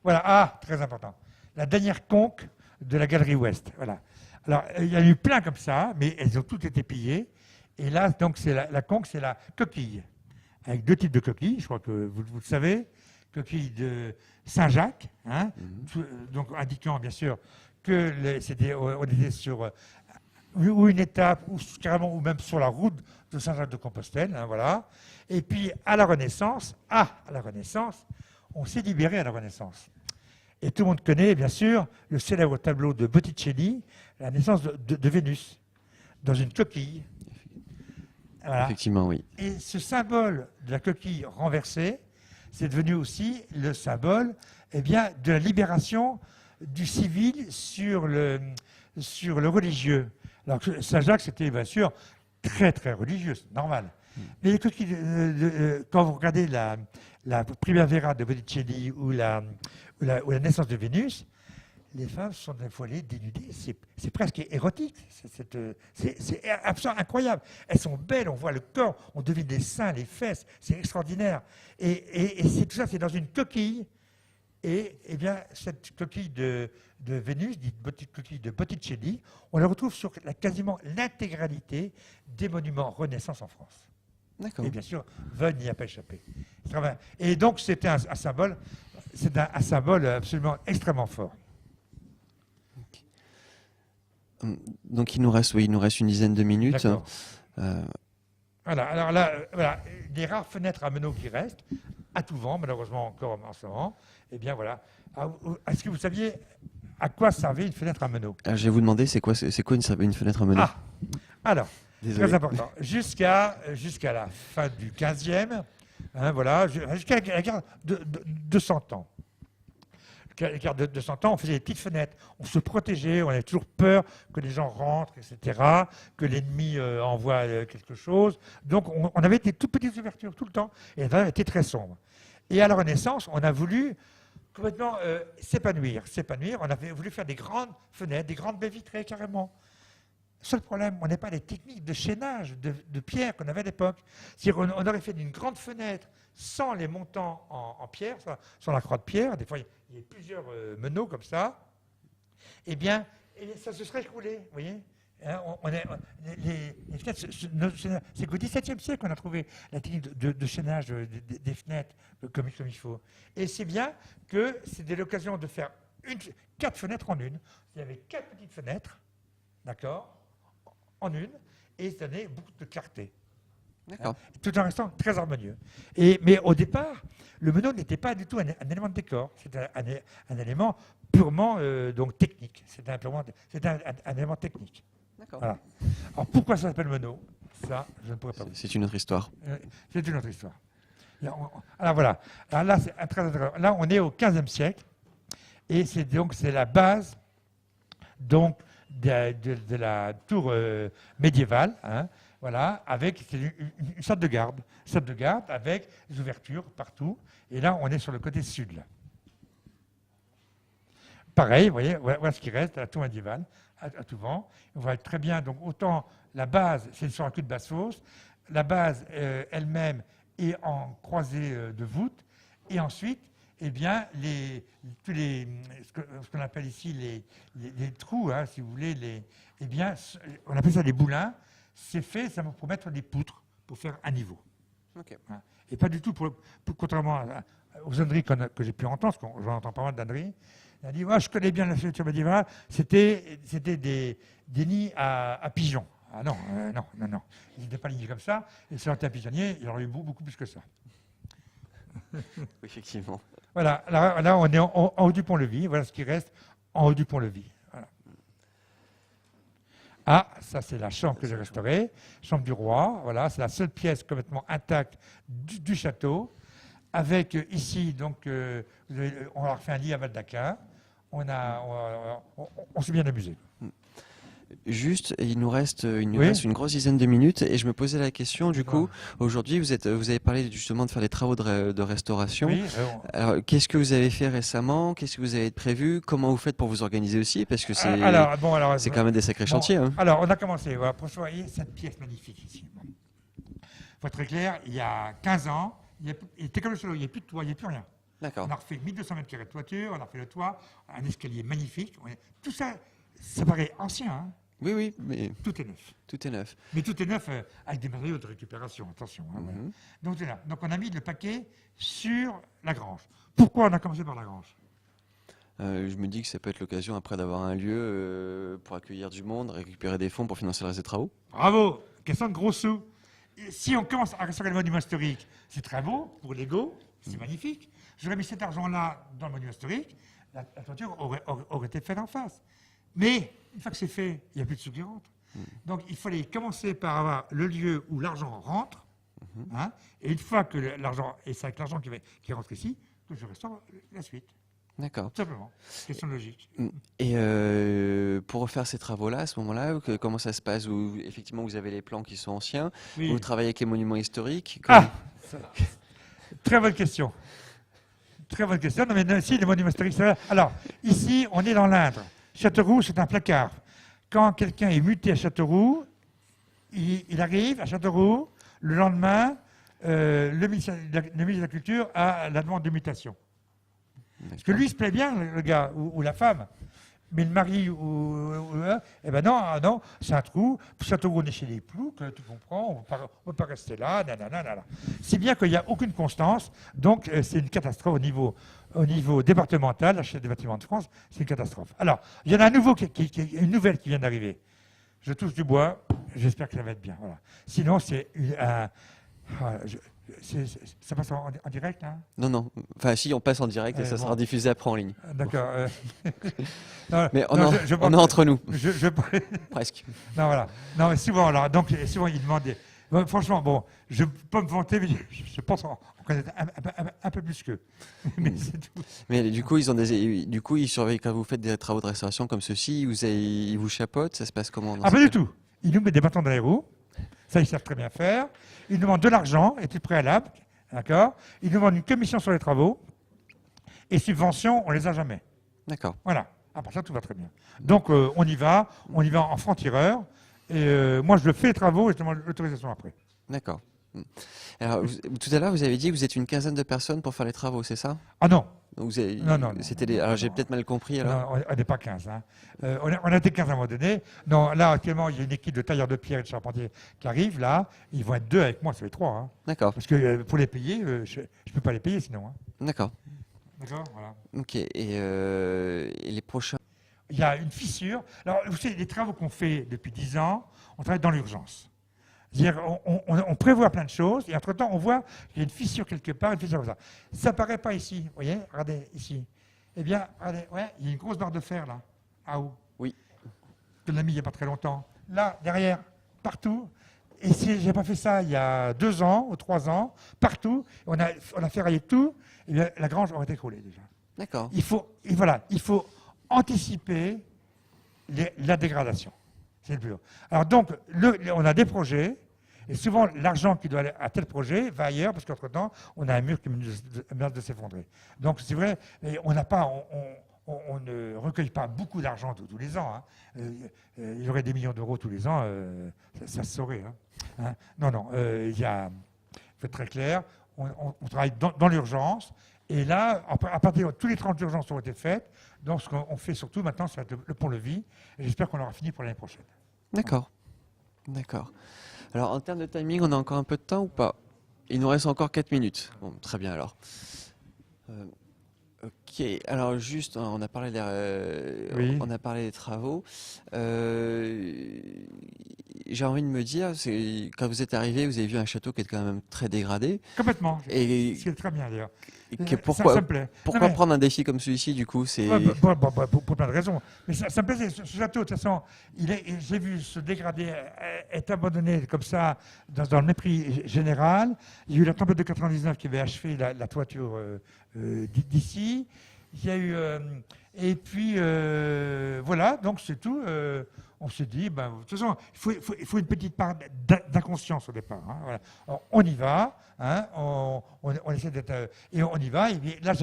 Voilà, très important. La dernière conque de la galerie ouest. Voilà. Alors, il y en a eu plein comme ça, mais elles ont toutes été pillées. Et là, donc, c'est la conque, c'est la coquille. Avec 2 types de coquilles, je crois que vous le savez. Coquille de Saint-Jacques, hein, donc indiquant, bien sûr, que on était sur ou une étape, ou carrément, ou même sur la route de Saint-Jacques-de-Compostelle, hein, voilà. Et puis, à la Renaissance, on s'est libéré à la Renaissance. Et tout le monde connaît, bien sûr, le célèbre tableau de Botticelli, la naissance de Vénus, dans une coquille. Voilà. Effectivement, oui. Et ce symbole de la coquille renversée, c'est devenu aussi le symbole eh bien, de la libération du civil sur le religieux. Alors Saint-Jacques, c'était bien sûr très très religieux, c'est normal. Mais les coquilles, quand vous regardez la Primavera de Botticelli ou la naissance de Vénus, les femmes sont dévoilées, dénudées, c'est presque érotique, c'est absolument incroyable. Elles sont belles, on voit le corps, on devine les seins, les fesses, c'est extraordinaire. Et tout ça, c'est dans une coquille. Et bien, cette coquille de Vénus, dite coquille de Botticelli, on la retrouve sur quasiment l'intégralité des monuments Renaissance en France. D'accord. Et bien sûr, Veuve n'y a pas échappé. Et donc, c'était un symbole, c'est un symbole absolument extrêmement fort. Donc il nous reste une dizaine de minutes. Voilà, alors là, voilà, des rares fenêtres à meneaux qui restent, à tout vent, malheureusement encore en ce moment. Eh bien voilà. Est-ce que vous saviez à quoi servait une fenêtre à meneaux? Je vais vous demander, c'est quoi une fenêtre à meneaux? Ah, alors, désolé. très important. Jusqu'à la fin du 15e, hein, voilà, jusqu'à la guerre de 100 ans. La guerre de 100 ans, on faisait des petites fenêtres, on se protégeait, on avait toujours peur que les gens rentrent, etc., que l'ennemi envoie quelque chose. Donc on avait des toutes petites ouvertures tout le temps, et elles étaient très sombres. Et à la Renaissance, on a voulu complètement s'épanouir. On avait voulu faire des grandes fenêtres, des grandes baies vitrées carrément. Seul problème, on n'a pas les techniques de chaînage de pierre qu'on avait à l'époque. C'est-à-dire on aurait fait une grande fenêtre sans les montants en pierre, sans la croix de pierre. Des fois, il y a plusieurs meneaux comme ça. Eh bien, ça se serait écroulé, vous voyez. Hein, les fenêtres, c'est qu'au XVIIe siècle qu'on a trouvé la technique de chaînage des fenêtres comme il faut. Et c'est bien que c'était l'occasion de faire 4 fenêtres en une. Il y avait 4 petites fenêtres, d'accord, en une, et ça donnait beaucoup de clarté. D'accord. Tout en restant très harmonieux. Mais au départ, le meneau n'était pas du tout un élément de décor. C'était un élément purement donc technique. C'était un élément technique. D'accord. Voilà. Alors pourquoi ça s'appelle meneau? Ça, je ne pourrais pas vous dire. C'est une autre histoire. C'est une autre histoire. Alors voilà. Alors là, c'est très intéressant. Là, on est au XVe siècle. Et c'est la base donc, de la tour médiévale. Hein, voilà, avec une salle de garde. Salle de garde avec des ouvertures partout. Et là, on est sur le côté sud. Là. Pareil, vous voyez, voilà ce qui reste à la tour médiévale, à tout vent. On voit très bien, donc autant la base, c'est sur un cul de basse-fosse, la base elle-même est en croisée de voûte, et ensuite, eh bien, ce qu'on appelle ici les trous, hein, si vous voulez, eh bien, on appelle ça des boulins. C'est fait, ça va pour mettre des poutres, pour faire un niveau. Okay. Et pas du tout, contrairement aux âneries que j'ai pu entendre, parce que j'en entends pas mal d'âneries. Il a dit, moi, je connais bien la structure médiévale, c'était des nids à pigeons. Ah non. Ils n'étaient pas lignés comme ça. Et si on était un pigeonnier, il y aurait eu beaucoup plus que ça. Oui, effectivement. Voilà, là on est en haut du pont-levis. Voilà ce qui reste en haut du pont-levis. Voilà. Ah, ça c'est la chambre que j'ai restaurée, chambre du roi. Voilà, c'est la seule pièce complètement intacte du château. Avec ici, donc, on a refait un lit à Valdaquin. On s'est bien amusé. Juste, il nous reste une grosse dizaine de minutes et je me posais la question, du coup, aujourd'hui, vous avez parlé justement de faire des travaux de restauration. Oui, alors, qu'est-ce que vous avez fait récemment? Qu'est-ce que vous avez prévu? Comment vous faites pour vous organiser aussi? Parce que c'est quand même des sacrés chantiers. Hein. Alors, on a commencé. Voilà, pour voyez cette pièce magnifique ici. Pour être très clair, il y a 15 ans, il était comme le solo, il n'y a plus de toit, il n'y a plus rien. D'accord. On a refait 1200 mètres carrés de toiture, on a refait le toit, un escalier magnifique. Tout ça, ça paraît ancien. Hein. Oui, mais tout est neuf. Tout est neuf. Mais tout est neuf avec des matériaux de récupération, attention. Hein, voilà. Donc, c'est là. Donc on a mis le paquet sur la grange. Pourquoi on a commencé par la grange? Je me dis que ça peut être l'occasion après d'avoir un lieu pour accueillir du monde, récupérer des fonds pour financer le reste des travaux. Bravo, question de gros sous. Et si on commence à restaurer le monument historique, c'est très beau pour l'ego, c'est magnifique. J'aurais mis cet argent-là dans le monument historique. la toiture aurait été faite en face. Mais une fois que c'est fait, il n'y a plus de sous qui rentrent. Donc il fallait commencer par avoir le lieu où l'argent rentre. Hein, et une fois que l'argent, et c'est avec l'argent qui rentre ici, que je restaure la suite. D'accord. Tout simplement. Question de logique. Et pour refaire ces travaux-là, à ce moment-là, comment ça se passe? Effectivement, vous avez les plans qui sont anciens, Oui. vous travaillez avec les monuments historiques. Ah, très bonne question. Très bonne question. Non, mais si, les monuments historiques, c'est là. Alors, ici, on est dans l'Indre. Châteauroux, c'est un placard. Quand quelqu'un est muté à Châteauroux, il arrive à Châteauroux, le lendemain, le ministre de la Culture a la demande de mutation. Parce que lui, il se plaît bien, le gars, ou la femme. Mais le mari, eh ben non, c'est un trou. Châteauroux, on est chez les ploucs, tu comprends, on ne peut pas rester là, nanana. Si bien qu'il n'y a aucune constance, donc c'est une catastrophe au niveau départemental, la chef des bâtiments de France, c'est une catastrophe. Alors, il y en a un nouveau une nouvelle qui vient d'arriver. Je touche du bois, j'espère que ça va être bien. Voilà. Sinon, c'est ça passe en direct, hein? Non. Enfin, si, on passe en direct et ça sera diffusé après en ligne. D'accord. Mais on est entre nous. Presque. Non, voilà. Non, mais souvent, là, donc, souvent, ils demandent. Bon, franchement, bon, je ne peux pas me vanter, mais je pense qu'on connaît un peu plus qu'eux. Mais c'est tout. Mais du coup, ils surveillent quand vous faites des travaux de restauration comme ceux-ci, ils vous chapeautent, ça se passe comment? Ah, pas du tout. Ils nous mettent des bâtons dans les roues. Ça, ils savent très bien faire. Ils demandent de l'argent, études préalables, d'accord. Ils demandent une commission sur les travaux. Et subventions, on les a jamais. D'accord. Voilà. À part ça, tout va très bien. Donc, on y va en franc-tireur. Et moi, je fais les travaux et je demande l'autorisation après. D'accord. Alors, tout à l'heure, vous avez dit que vous êtes une quinzaine de personnes pour faire les travaux, c'est ça? Ah non. Non. Alors, j'ai peut-être mal compris. Alors. Non, on n'est pas 15. Hein. On a été 15 à un moment donné. Non, là, actuellement, il y a une équipe de tailleurs de pierre et de charpentiers qui arrive. Là, ils vont être 2 avec moi, ça fait 3. Hein. D'accord. Parce que pour les payer, je ne peux pas les payer sinon. Hein. D'accord. D'accord, voilà. Ok. Et les prochains? Il y a une fissure. Alors, vous savez, les travaux qu'on fait depuis 10 ans, on travaille dans l'urgence. C'est-à-dire, on prévoit plein de choses, et entre-temps, on voit qu'il y a une fissure quelque part, une fissure comme ça. Ça ne paraît pas ici, vous voyez? Regardez, ici. Eh bien, regardez, ouais, il y a une grosse barre de fer, là. Ah, où? Oui. Je l'ai mis il n'y a pas très longtemps. Là, derrière, partout. Et si je n'ai pas fait ça il y a 2 ans ou 3 ans, partout, on a ferraillé tout, et bien, la grange aurait été écroulée déjà. D'accord. Il faut anticiper la dégradation. C'est le plus haut. Alors donc, on a des projets, et souvent l'argent qui doit aller à tel projet va ailleurs, parce qu'entre-temps, on a un mur qui menace de s'effondrer. Donc c'est vrai, mais on ne recueille pas beaucoup d'argent tous les ans. Hein. Il y aurait des millions d'euros tous les ans, ça se saurait. Hein. Non, il faut être très clair, on travaille dans l'urgence. Et là, à partir de tous les 30 urgences ont été faites, donc ce qu'on fait surtout maintenant, c'est le pont-levis, et j'espère qu'on aura fini pour l'année prochaine. D'accord. D'accord. Alors, en termes de timing, on a encore un peu de temps ou pas? Il nous reste encore 4 minutes. Bon, très bien alors. Ok, alors juste, on a parlé Oui. on a parlé des travaux. J'ai envie de me dire, quand vous êtes arrivé, vous avez vu un château qui est quand même très dégradé. Complètement. Et C'est très bien d'ailleurs. pourquoi ça me plaît. Pourquoi prendre un défi comme celui-ci du coup? Pour plein de raisons. Mais ça me plaisait. Ce château, de toute façon, j'ai vu se dégrader, être abandonné comme ça, dans le mépris général. Il y a eu la tempête de 99 qui avait achevé la toiture d'ici. Il y a eu. Et puis, voilà, donc c'est tout. On s'est dit, de toute façon, il faut une petite part d'inconscience au départ. Hein, voilà. Alors, on y va, hein, on essaie d'être. Et on y va. Et là,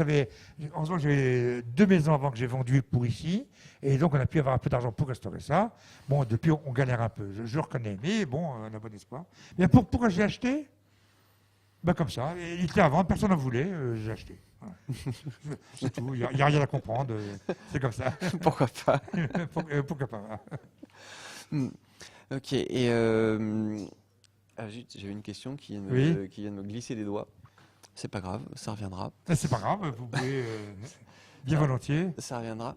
heureusement, j'avais 2 maisons avant que j'ai vendu pour ici. Et donc, on a pu avoir un peu d'argent pour restaurer ça. Bon, depuis, on galère un peu, je reconnais. Mais bon, on a bon espoir. Mais pourquoi j'ai acheté? Comme ça. Il était à vendre, personne n'en voulait, j'ai acheté. Voilà. C'est tout, il n'y a rien à comprendre. C'est comme ça. Pourquoi pas? Pourquoi pas? Ok, et j'ai une question qui vient de me glisser des doigts. C'est pas grave, ça reviendra. C'est pas grave, vous pouvez bien volontiers. Ça reviendra.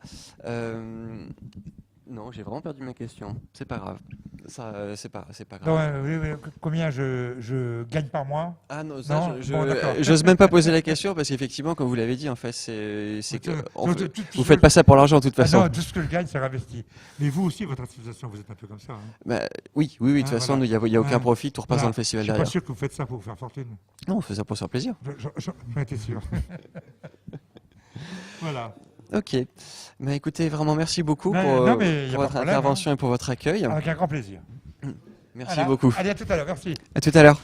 Non, j'ai vraiment perdu ma question. C'est pas grave. Ça, c'est pas grave. Donc, combien je gagne par mois? Ah non, Non, bon, d'accord. j'ose même pas poser la question parce qu'effectivement, comme vous l'avez dit, en fait, c'est que Tout vous faites pas ça pour l'argent de toute Ah façon. non, tout ce que je gagne, c'est réinvesti. Mais vous aussi, votre association, vous êtes un peu comme ça. Hein. Bah, oui, de toute façon, voilà. il y a aucun Ouais. profit, tout repasse Voilà. dans le festival Je suis pas derrière. sûr que vous faites ça pour vous faire fortune. Non, on fait ça pour se faire plaisir. J'en étais sûr. Voilà. Ok. Mais écoutez, vraiment merci beaucoup Non, pour, non, mais y a pour pas votre de problème, intervention et pour votre accueil. Avec un grand plaisir. Merci Voilà. beaucoup. Allez, à tout à l'heure. Merci. À tout à l'heure.